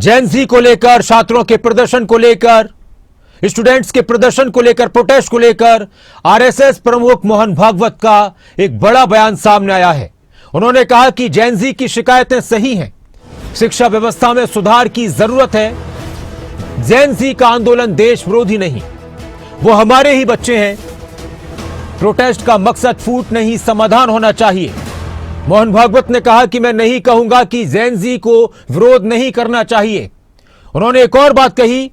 जेन जी को लेकर, छात्रों के प्रदर्शन को लेकर, स्टूडेंट्स के प्रदर्शन को लेकर, प्रोटेस्ट को लेकर आरएसएस प्रमुख मोहन भागवत का एक बड़ा बयान सामने आया है। उन्होंने कहा कि जेन जी की शिकायतें सही हैं, शिक्षा व्यवस्था में सुधार की जरूरत है। जेन जी का आंदोलन देश विरोधी नहीं, वो हमारे ही बच्चे हैं। प्रोटेस्ट का मकसद फूट नहीं, समाधान होना चाहिए। मोहन भागवत ने कहा कि मैं नहीं कहूंगा कि जेन जी को विरोध नहीं करना चाहिए। उन्होंने एक और बात कही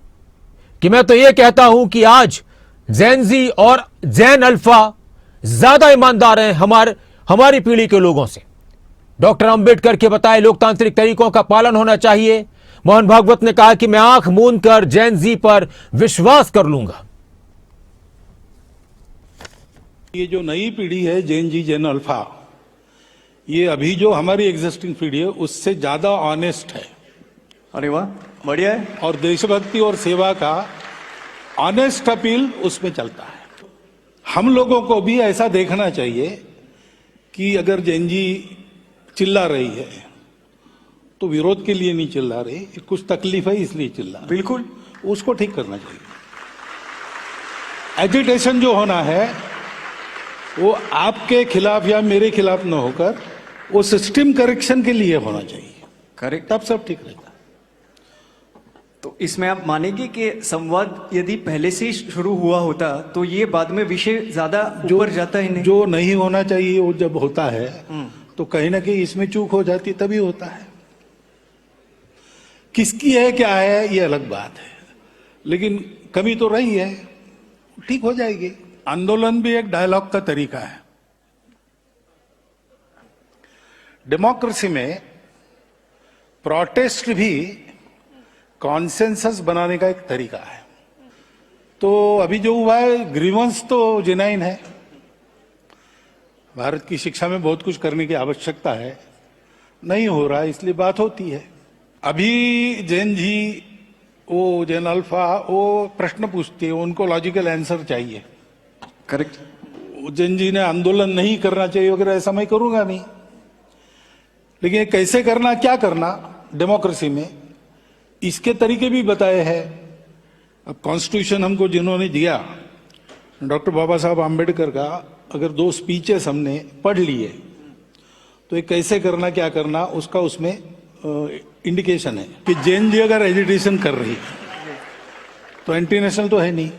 कि मैं तो यह कहता हूं कि आज जेन जी और जेन अल्फा ज्यादा ईमानदार हैं हमारी पीढ़ी के लोगों से। डॉक्टर अंबेडकर के बताए लोकतांत्रिक तरीकों का पालन होना चाहिए। मोहन भागवत ने कहा कि मैं आंख मूंद कर जेन जी पर विश्वास कर लूंगा। ये जो नई पीढ़ी है जेन जी जेन अल्फा, ये अभी जो हमारी एग्जिस्टिंग पीढ़ी है उससे ज्यादा ऑनेस्ट है। अरे वाह, बढ़िया है। और देशभक्ति और सेवा का ऑनेस्ट अपील उसमें चलता है। हम लोगों को भी ऐसा देखना चाहिए कि अगर जेन जी चिल्ला रही है तो विरोध के लिए नहीं चिल्ला रही, कुछ तकलीफ है इसलिए चिल्ला। बिल्कुल, उसको ठीक करना चाहिए। एजिटेशन जो होना है वो आपके खिलाफ या मेरे खिलाफ न होकर वो सिस्टम करेक्शन के लिए होना चाहिए। करेक्ट। तब सब ठीक रहेगा। तो इसमें आप मानेंगे कि संवाद यदि पहले से ही शुरू हुआ होता तो ये बाद में विषय ज्यादा ऊपर जाता ही नहीं। जो नहीं होना चाहिए वो जब होता है तो कहीं ना कहीं इसमें चूक हो जाती, तभी होता है। किसकी है क्या है ये अलग बात है, लेकिन कमी तो रही है, ठीक हो जाएगी। आंदोलन भी एक डायलॉग का तरीका है। डेमोक्रेसी में प्रोटेस्ट भी कॉन्सेंसस बनाने का एक तरीका है। तो अभी जो हुआ है ग्रीवेंस तो जेन्युइन है। भारत की शिक्षा में बहुत कुछ करने की आवश्यकता है, नहीं हो रहा है इसलिए बात होती है। अभी जेन जी वो जेन अल्फा वो प्रश्न पूछती है, उनको लॉजिकल आंसर चाहिए। करेक्ट। जेन जी ने आंदोलन नहीं करना चाहिए वगैरह, ऐसा मैं करूंगा नहीं। लेकिन कैसे करना, क्या करना डेमोक्रेसी में, इसके तरीके भी बताए हैं। अब कॉन्स्टिट्यूशन हमको जिन्होंने दिया, डॉक्टर बाबा साहब आम्बेडकर का, अगर 2 स्पीचेस हमने पढ़ लिए तो ये कैसे करना क्या करना उसका उसमें इंडिकेशन है कि जेन जी अगर एजिटेशन कर रही है तो एंटी नेशनल तो है नहीं,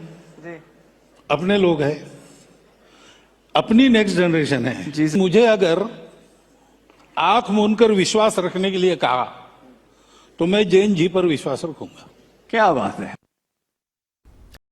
अपने लोग हैं, अपनी नेक्स्ट जनरेशन है। मुझे अगर आंख मूंद कर विश्वास रखने के लिए कहा तो मैं जेन जी पर विश्वास रखूंगा। क्या बात है।